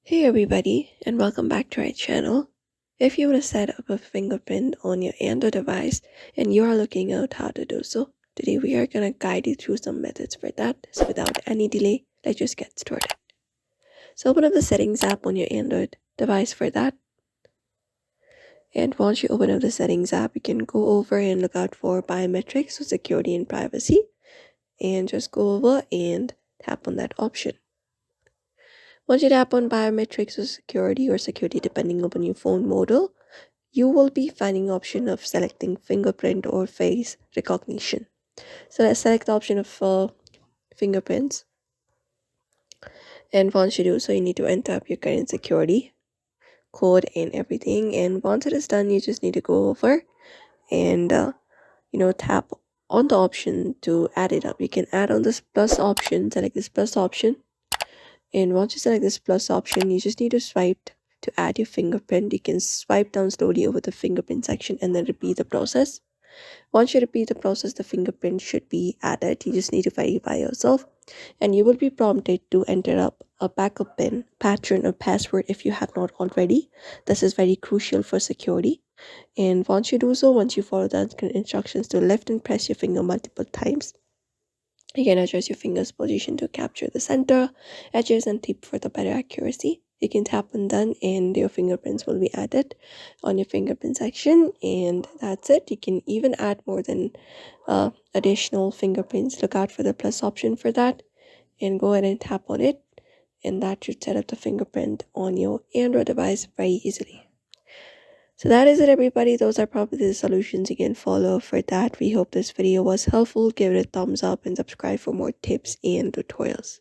Hey everybody, and welcome back to our channel. If you want to set up a fingerprint on your Android device and you are looking out how to do so, today we are going to guide you through some methods for that. So without any delay, let's just get started. So open up the settings app on your Android device for that. And once you open up the settings app, you can go over and look out for biometrics, so security and privacy, and just go over and tap on that option. Once you tap on biometrics or security depending upon your phone model, you will be finding option of selecting fingerprint or face recognition. So let's select the option of fingerprints. And once you do so, you need to enter up your current security code and everything. And once it is done, you just need to go over and tap on the option to add it up. You can add on this plus option, select this plus option. And once you select this plus option, you just need to swipe to add your fingerprint. You can swipe down slowly over the fingerprint section and then repeat the process. Once you repeat the process, the fingerprint should be added. You just need to verify yourself, and you will be prompted to enter up a backup PIN, pattern, or password if you have not already. This is very crucial for security. And once you do so, once you follow the instructions to lift and press your finger multiple times, you can adjust your finger's position to capture the center, edges, and tip for the better accuracy. You can tap on done and your fingerprints will be added on your fingerprint section, and that's it. You can even add more than additional fingerprints. Look out for the plus option for that and go ahead and tap on it, and that should set up the fingerprint on your Android device very easily. So that is it, everybody. Those are probably the solutions you can follow for that. We hope this video was helpful. Give it a thumbs up and subscribe for more tips and tutorials.